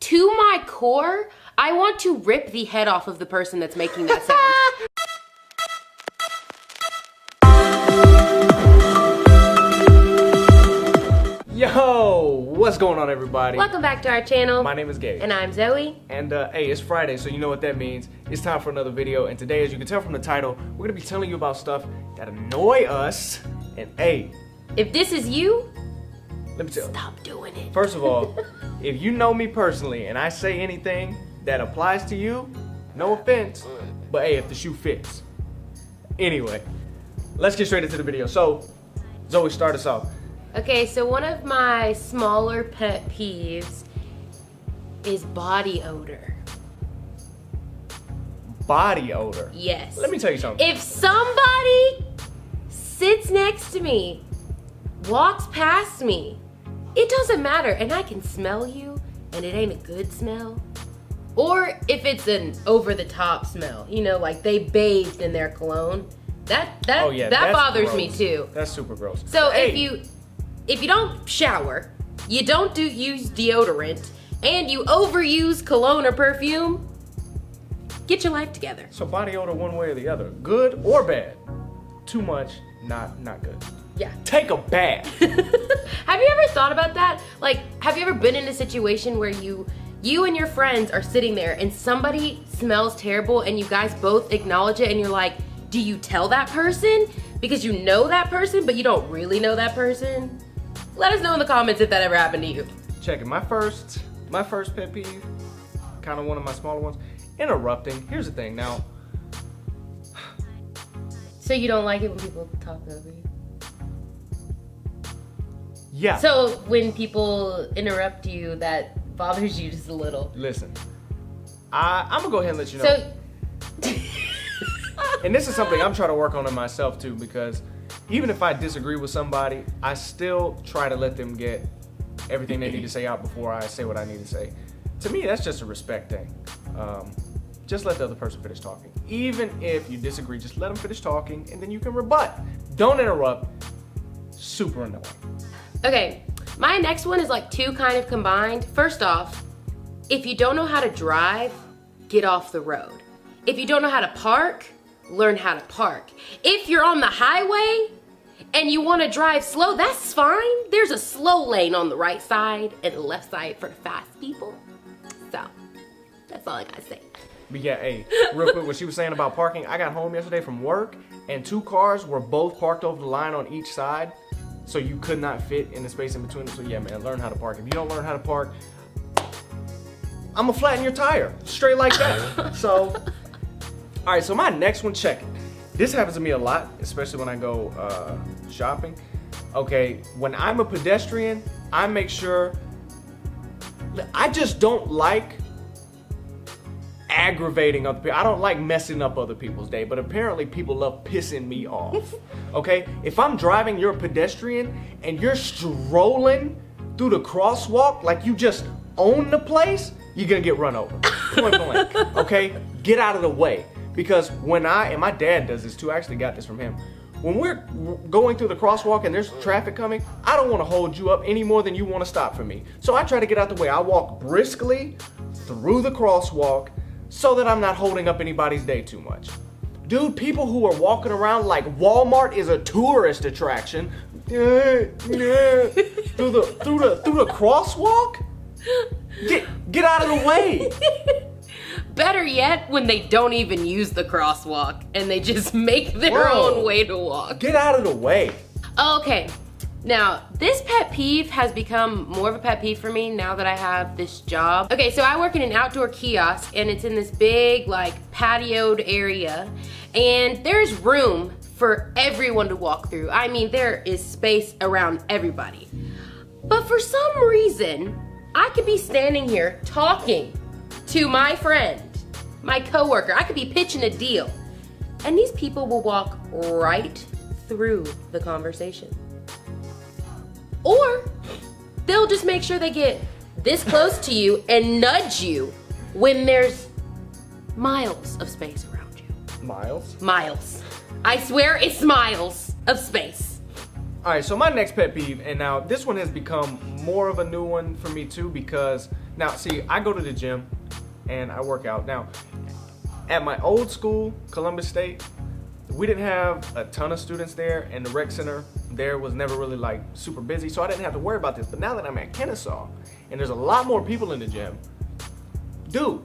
to my core, I want to rip the head off of the person that's making that sound. Yo, what's going on, everybody? Welcome back to our channel. My name is Gabe. And I'm Zoe. And hey, it's Friday, so you know what that means. It's time for another video, and today, as you can tell from the title, we're gonna be telling you about stuff that annoy us. And hey, if this is you, let me tell you. Stop doing it. First of all, if you know me personally and I say anything that applies to you, no offense, but hey, if the shoe fits. Anyway, let's get straight into the video. So, Zoe, start us off. Okay, so one of my smaller pet peeves is body odor. Body odor? Yes. Let me tell you something. If somebody sits next to me, walks past me, it doesn't matter, and I can smell you, and it ain't a good smell. Or if it's an over-the-top smell, you know, like they bathed in their cologne, that bothers me too. That's super gross. So hey, if you don't shower, you don't use deodorant, and you overuse cologne or perfume, get your life together. So body odor one way or the other, good or bad. Too much, not good. Yeah. Take a bath. Have you ever thought about that? Like, have you ever been in a situation where you and your friends are sitting there and somebody smells terrible and you guys both acknowledge it and you're like, do you tell that person? Because you know that person, but you don't really know that person? Let us know in the comments if that ever happened to you. Check it. My first pet peeve, kind of one of my smaller ones, interrupting. Here's the thing now. So you don't like it when people talk over you? Yeah. So when people interrupt you, that bothers you just a little? Listen, I'm gonna go ahead and let you know. So, and this is something I'm trying to work on in myself too, because even if I disagree with somebody, I still try to let them get everything they need to say out before I say what I need to say. To me, that's just a respect thing. Just let the other person finish talking. Even if you disagree, just let them finish talking and then you can rebut. Don't interrupt. Super annoying. okay, my next one is like two kind of combined. First off, if you don't know how to drive, get off the road. If you don't know how to park, learn how to park. If you're on the highway and you want to drive slow, that's fine. There's a slow lane on the right side and the left side for the fast people. So, that's all I gotta say. But yeah, hey, real quick, what she was saying about parking, I got home yesterday from work and two cars were both parked over the line on each side, so you could not fit in the space in between them. So yeah, man, learn how to park. If you don't learn how to park, I'm gonna flatten your tire, straight like that. So, all right, so my next one, check it. This happens to me a lot, especially when I go shopping. Okay, when I'm a pedestrian, I make sure, I just don't like aggravating other people. I don't like messing up other people's day, but apparently people love pissing me off. Okay, if I'm driving, you're a pedestrian, and you're strolling through the crosswalk like you just own the place, you're gonna get run over, point blank. Okay, get out of the way. Because when and my dad does this too, I actually got this from him. When we're going through the crosswalk and there's traffic coming, I don't want to hold you up any more than you want to stop for me. So I try to get out the way. I walk briskly through the crosswalk so that I'm not holding up anybody's day too much. Dude, people who are walking around like Walmart is a tourist attraction through the crosswalk? Get out of the way. Better yet, when they don't even use the crosswalk and they just make their own way to walk. Get out of the way. Okay, now this pet peeve has become more of a pet peeve for me now that I have this job. Okay, so I work in an outdoor kiosk and it's in this big like patioed area and there's room for everyone to walk through. I mean, there is space around everybody. But for some reason, I could be standing here talking to my friend, my coworker. I could be pitching a deal. And these people will walk right through the conversation. Or they'll just make sure they get this close to you and nudge you when there's miles of space around you. Miles? Miles. I swear it's miles of space. All right, so my next pet peeve, and now this one has become more of a new one for me too, because Now, see, I go to the gym and I work out. Now, at my old school, Columbus State, we didn't have a ton of students there, and the rec center there was never really like super busy, so I didn't have to worry about this. But now that I'm at Kennesaw and there's a lot more people in the gym, dude,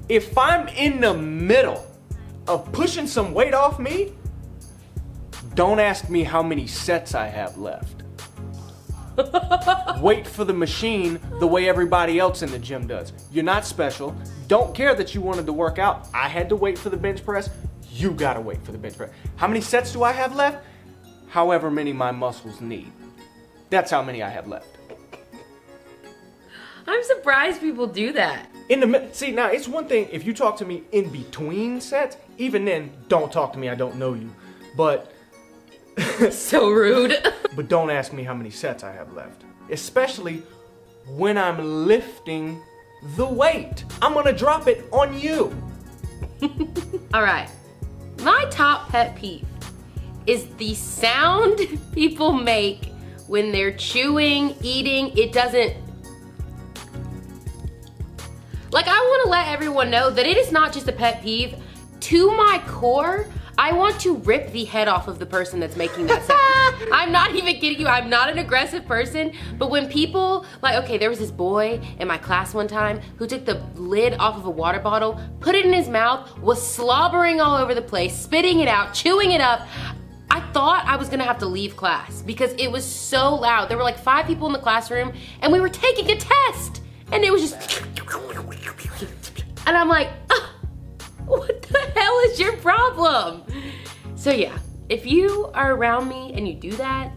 if I'm in the middle of pushing some weight off me, don't ask me how many sets I have left. Wait for the machine the way everybody else in the gym does. You're not special. Don't care that you wanted to work out. I had to wait for the bench press. You gotta wait for the bench press. How many sets do I have left? However many my muscles need. That's how many I have left. I'm surprised people do that. See, now it's one thing if you talk to me in between sets. Even then, don't talk to me. I don't know you. But so rude. But don't ask me how many sets I have left. Especially when I'm lifting the weight. I'm gonna drop it on you. All right. My top pet peeve is the sound people make when they're chewing, eating. It doesn't... Like, I want to let everyone know that it is not just a pet peeve. To my core, I want to rip the head off of the person that's making that sound. I'm not even kidding you. I'm not an aggressive person, but when people, like, okay, there was this boy in my class one time who took the lid off of a water bottle, put it in his mouth, was slobbering all over the place, spitting it out, chewing it up. I thought I was gonna have to leave class because it was so loud. There were like 5 people in the classroom and we were taking a test and it was just, and I'm like, oh, what the hell is your problem? So yeah, if you are around me and you do that,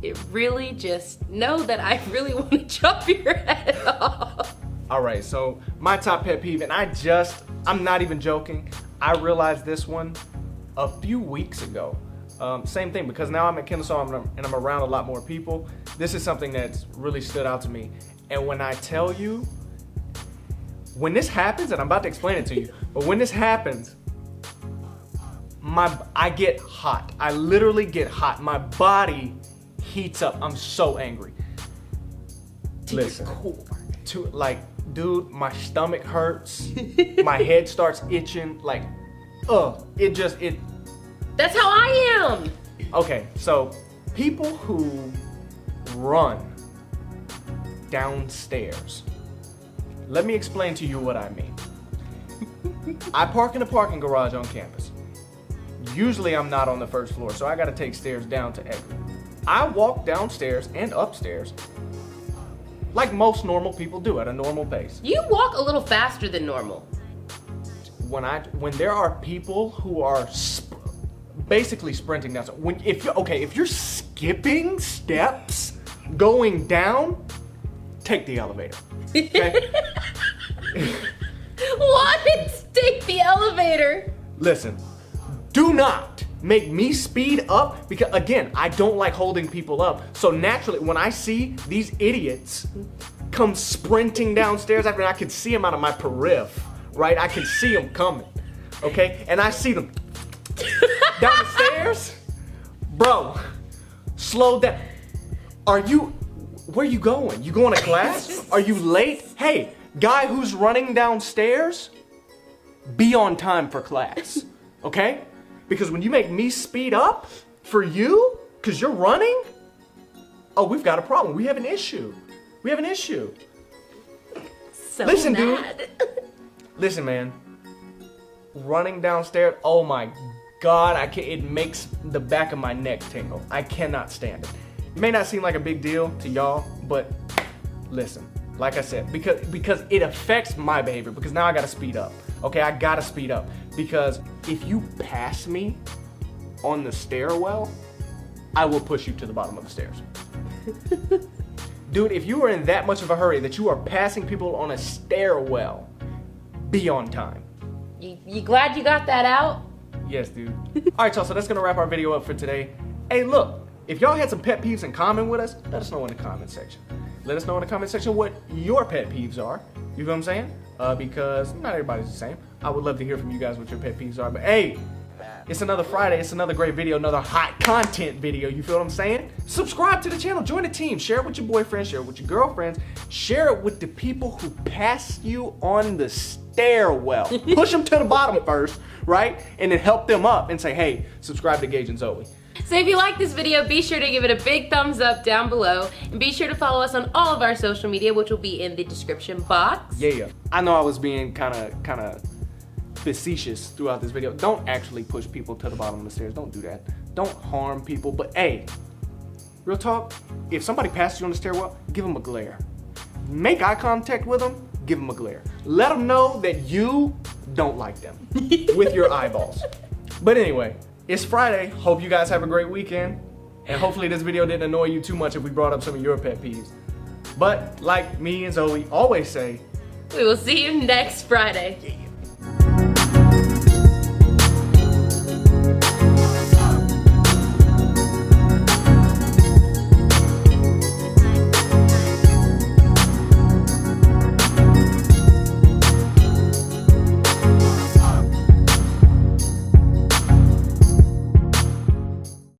it really just know that I really want to chop your head off. All right, so my top pet peeve, and I'm not even joking. I realized this one a few weeks ago. Same thing, because now I'm at Kennesaw and I'm around a lot more people. This is something that's really stood out to me. And when I tell you, when this happens, and I'm about to explain it to you, but when this happens, I get hot. I literally get hot. My body heats up. I'm so angry. Listen, dude, my stomach hurts. My head starts itching. Like, That's how I am. Okay, so people who run downstairs. Let me explain to you what I mean. I park in a parking garage on campus. Usually I'm not on the first floor, so I gotta take stairs down to exit. I walk downstairs and upstairs like most normal people do at a normal pace. You walk a little faster than normal. When there are people who are basically sprinting down, if you're skipping steps going down, take the elevator. Okay? What? Take the elevator. Listen, do not make me speed up because, again, I don't like holding people up. So naturally, when I see these idiots come sprinting downstairs, after I can see them out of my periph, right? I can see them coming, okay? And I see them down the stairs. Bro, slow down. Where are you going? You going to class? Are you late? Hey, guy who's running downstairs, be on time for class, okay? Because when you make me speed up for you, because you're running, oh, we've got a problem. We have an issue. We have an issue. So Listen, mad. dude. Listen, man. Running downstairs, oh my God, it makes the back of my neck tingle. I cannot stand it. It may not seem like a big deal to y'all, but listen, like I said, because it affects my behavior, because now I gotta speed up. Okay, I gotta speed up. Because if you pass me on the stairwell, I will push you to the bottom of the stairs. Dude, if you are in that much of a hurry that you are passing people on a stairwell, be on time. You glad you got that out? Yes, dude. All right, y'all, so that's gonna wrap our video up for today. Hey, look, if y'all had some pet peeves in common with us, let us know in the comment section. Let us know in the comment section what your pet peeves are. You know what I'm saying? Because not everybody's the same. I would love to hear from you guys what your pet peeves are. But hey, It's another Friday, it's another great video, another hot content video, you feel what I'm saying? Subscribe to the channel, join the team, share it with your boyfriend, share it with your girlfriends, share it with the people who pass you on the stairwell. Push them to the bottom first, right? And then help them up and say, hey, subscribe to Gage and Zoe. So if you like this video, be sure to give it a big thumbs up down below. And be sure to follow us on all of our social media, which will be in the description box. Yeah. I know I was being kind of facetious throughout this video. Don't actually push people to the bottom of the stairs. Don't do that. Don't harm people. But hey, real talk, if somebody passes you on the stairwell, give them a glare. Make eye contact with them, give them a glare. Let them know that you don't like them with your eyeballs. But anyway, it's Friday. Hope you guys have a great weekend. And hopefully this video didn't annoy you too much if we brought up some of your pet peeves. But like me and Zoe always say, we will see you next Friday. Yeah.